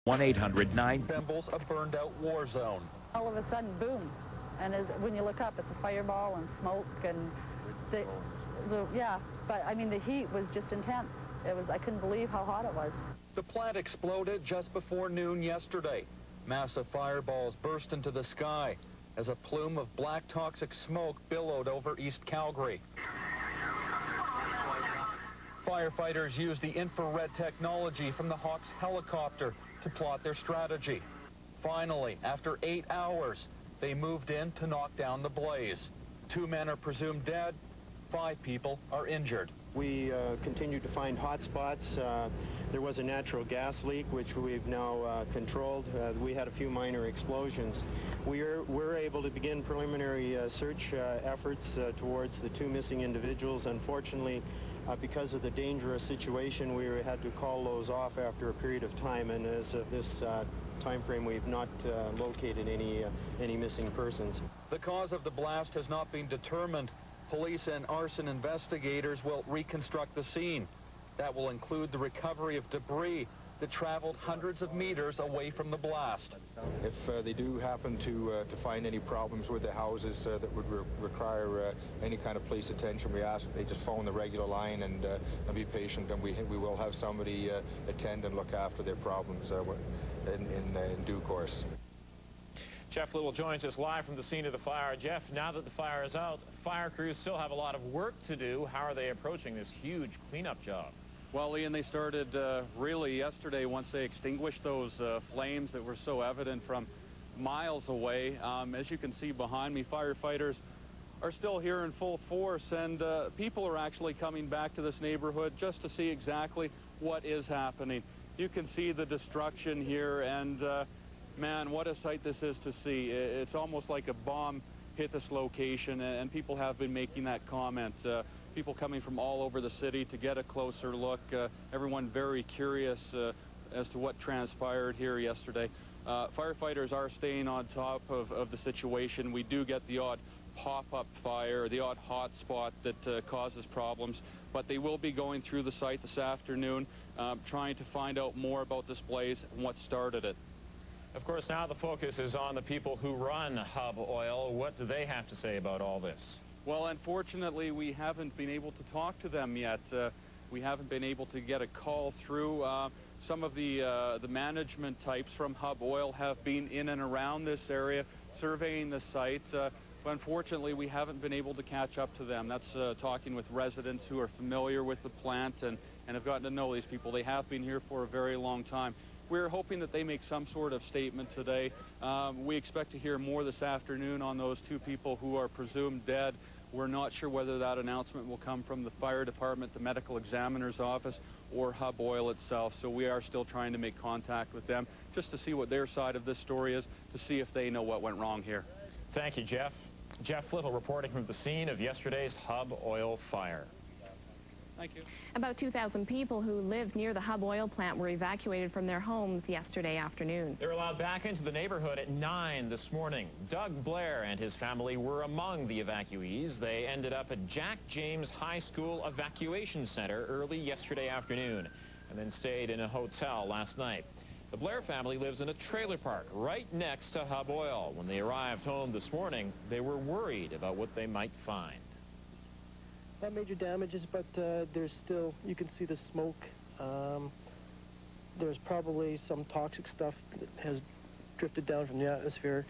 1-800-9 resembles a burned-out war zone. All of a sudden, boom, and when you look up, it's a fireball and smoke, and yeah. But I mean, the heat was just intense. I couldn't believe how hot it was. The plant exploded just before noon yesterday. Massive fireballs burst into the sky as a plume of black toxic smoke billowed over East Calgary. Firefighters used the infrared technology from the Hawks helicopter to plot their strategy. Finally, after 8 hours, they moved in to knock down the blaze. 2 men are presumed dead. 5 people are injured. We continue to find hot spots. There was a natural gas leak, which we've now controlled. We had a few minor explosions. We're able to begin preliminary search efforts towards the 2 missing individuals. Unfortunately, because of the dangerous situation, we had to call those off after a period of time, and as of this time frame, we've not located any missing persons. The cause of the blast has not been determined. Police and arson investigators will reconstruct the scene. That will include the recovery of debris that traveled hundreds of meters away from the blast. If they do happen to find any problems with the houses that would require any kind of police attention, we ask that they just phone the regular line and be patient, and we will have somebody attend and look after their problems in due course. Jeff Little joins us live from the scene of the fire. Jeff, now that the fire is out, fire crews still have a lot of work to do. How are they approaching this huge cleanup job? Well, Ian, they started really yesterday once they extinguished those flames that were so evident from miles away. As you can see behind me, firefighters are still here in full force, and people are actually coming back to this neighborhood just to see exactly what is happening. You can see the destruction here, and man, what a sight this is to see. It's almost like a bomb hit this location, and people have been making that comment. People coming from all over the city to get a closer look. Everyone very curious as to what transpired here yesterday. Firefighters are staying on top of the situation. We do get the odd pop-up fire, the odd hot spot that causes problems, but they will be going through the site this afternoon, trying to find out more about this blaze and what started it. Of course, now the focus is on the people who run Hub Oil. What do they have to say about all this? Well, unfortunately, we haven't been able to talk to them yet. We haven't been able to get a call through. Some of the management types from Hub Oil have been in and around this area, surveying the site. But unfortunately, we haven't been able to catch up to them. That's talking with residents who are familiar with the plant and have gotten to know these people. They have been here for a very long time. We're hoping that they make some sort of statement today. We expect to hear more this afternoon on those 2 people who are presumed dead. We're not sure whether that announcement will come from the fire department, the medical examiner's office, or Hub Oil itself. So we are still trying to make contact with them just to see what their side of this story is, to see if they know what went wrong here. Thank you, Jeff. Jeff Little reporting from the scene of yesterday's Hub Oil fire. Thank you. About 2,000 people who lived near the Hub Oil plant were evacuated from their homes yesterday afternoon. They were allowed back into the neighborhood at 9 this morning. Doug Blair and his family were among the evacuees. They ended up at Jack James High School Evacuation Center early yesterday afternoon and then stayed in a hotel last night. The Blair family lives in a trailer park right next to Hub Oil. When they arrived home this morning, they were worried about what they might find. Not major damages, but there's still, you can see the smoke. There's probably some toxic stuff that has drifted down from the atmosphere.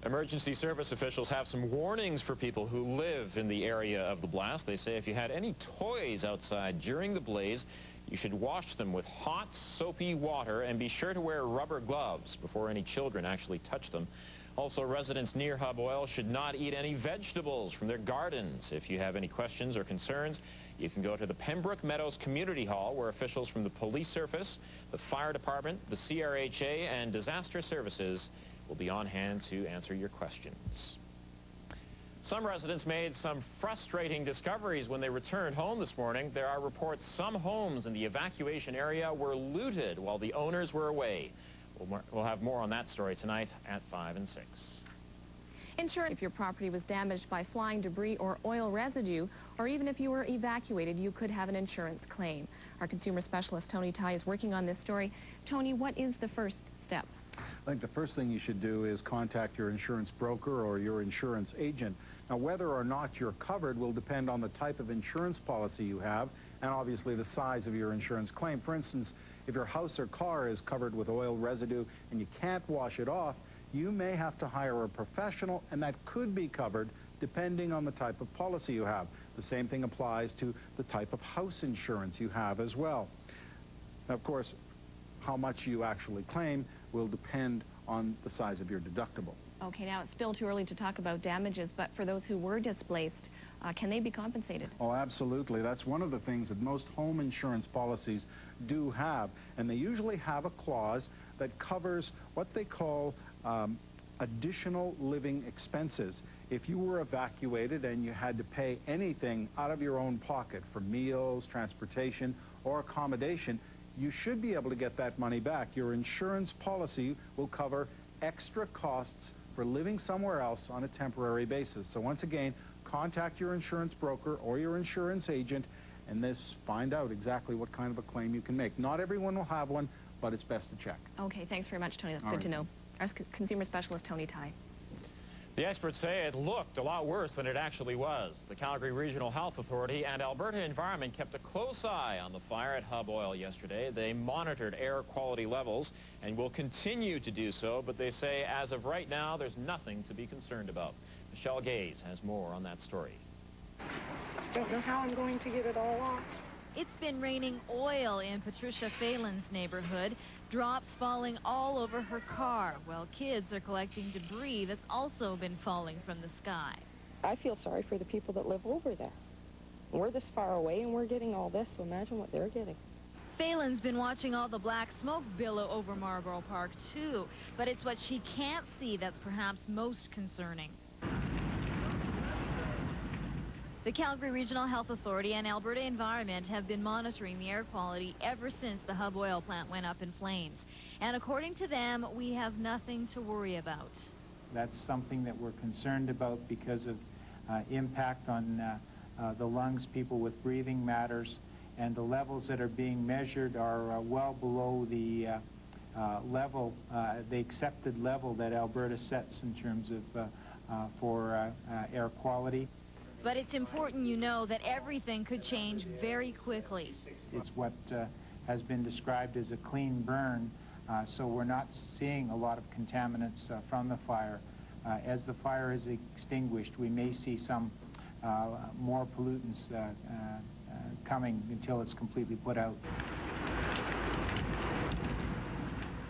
Emergency service officials have some warnings for people who live in the area of the blast. They say if you had any toys outside during the blaze, you should wash them with hot, soapy water and be sure to wear rubber gloves before any children actually touch them. Also, residents near Hub Oil should not eat any vegetables from their gardens. If you have any questions or concerns, you can go to the Pembroke Meadows Community Hall, where officials from the police service, the fire department, the CRHA, and disaster services will be on hand to answer your questions. Some residents made some frustrating discoveries when they returned home this morning. There are reports some homes in the evacuation area were looted while the owners were away. We'll have more on that story tonight at 5 and 6. Insurance if your property was damaged by flying debris or oil residue, or even if you were evacuated, you could have an insurance claim. Our consumer specialist, Tony Tai, is working on this story. Tony, what is the first step? I think the first thing you should do is contact your insurance broker or your insurance agent. Now, whether or not you're covered will depend on the type of insurance policy you have and obviously the size of your insurance claim. For instance, if your house or car is covered with oil residue and you can't wash it off, you may have to hire a professional, and that could be covered depending on the type of policy you have. The same thing applies to the type of house insurance you have as well. Now, of course, how much you actually claim will depend on the size of your deductible. Okay, now it's still too early to talk about damages, but for those who were displaced, can they be compensated? Oh, absolutely. That's one of the things that most home insurance policies do have, and they usually have a clause that covers what they call additional living expenses. If you were evacuated and you had to pay anything out of your own pocket for meals, transportation, or accommodation, you should be able to get that money back. Your insurance policy will cover extra costs for living somewhere else on a temporary basis. So once again, contact your insurance broker or your insurance agent and find out exactly what kind of a claim you can make. Not everyone will have one, but it's best to check. Okay, thanks very much, Tony. That's good to know. Our consumer specialist, Tony Tai. The experts say it looked a lot worse than it actually was. The Calgary Regional Health Authority and Alberta Environment kept a close eye on the fire at Hub Oil yesterday. They monitored air quality levels and will continue to do so, but they say as of right now, there's nothing to be concerned about. Michelle Gaze has more on that story. Just don't know how I'm going to get it all off. It's been raining oil in Patricia Phelan's neighborhood. Drops falling all over her car, while kids are collecting debris that's also been falling from the sky. I feel sorry for the people that live over there. We're this far away and we're getting all this, so imagine what they're getting. Phelan's been watching all the black smoke billow over Marlborough Park, too. But it's what she can't see that's perhaps most concerning. The Calgary Regional Health Authority and Alberta Environment have been monitoring the air quality ever since the Hub Oil plant went up in flames. And according to them, we have nothing to worry about. That's something that we're concerned about because of impact on the lungs, people with breathing matters, and the levels that are being measured are well below the level, the accepted level that Alberta sets in terms of for air quality. But it's important you know that everything could change very quickly. It's what has been described as a clean burn, so we're not seeing a lot of contaminants from the fire. As the fire is extinguished, we may see some more pollutants coming until it's completely put out.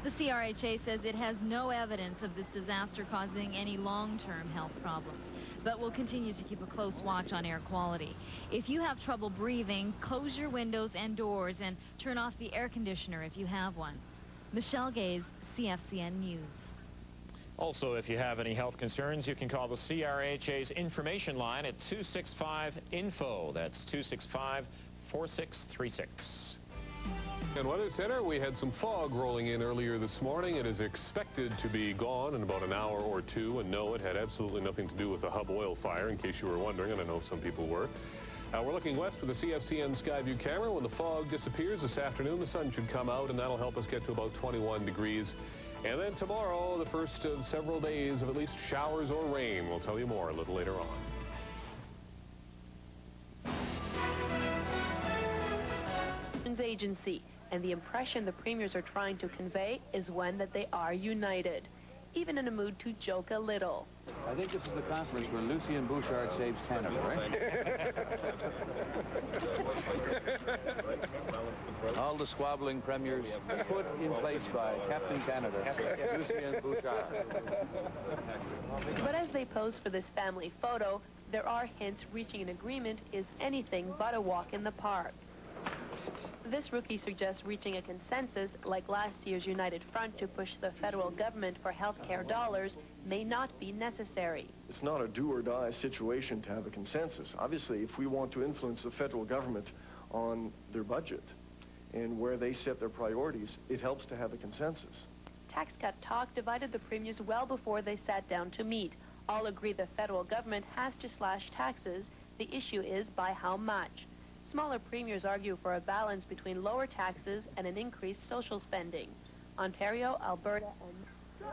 The CRHA says it has no evidence of this disaster causing any long-term health problems, but will continue to keep a close watch on air quality. If you have trouble breathing, close your windows and doors and turn off the air conditioner if you have one. Michelle Gaze, CFCN News. Also, if you have any health concerns, you can call the CRHA's information line at 265-INFO. That's 265-4636. And Weather Center, we had some fog rolling in earlier this morning. It is expected to be gone in about an hour or two. And no, it had absolutely nothing to do with the Hub Oil fire, in case you were wondering, and I know some people were. We're looking west with the CFCN Skyview camera. When the fog disappears this afternoon, the sun should come out, and that'll help us get to about 21 degrees. And then tomorrow, the first of several days of at least showers or rain. We'll tell you more a little later on. Agency, and the impression the premiers are trying to convey is one that they are united, even in a mood to joke a little. I think this is the conference where Lucien Bouchard saves Canada, right? All the squabbling premiers put in place by Captain Canada, Lucien Bouchard. But as they pose for this family photo, there are hints reaching an agreement is anything but a walk in the park. This rookie suggests reaching a consensus, like last year's United Front to push the federal government for health care dollars, may not be necessary. It's not a do-or-die situation to have a consensus. Obviously, if we want to influence the federal government on their budget and where they set their priorities, it helps to have a consensus. Tax cut talk divided the premiers well before they sat down to meet. All agree the federal government has to slash taxes. The issue is by how much. smaller premiers argue for a balance between lower taxes and an increased social spending. Ontario, Alberta, and...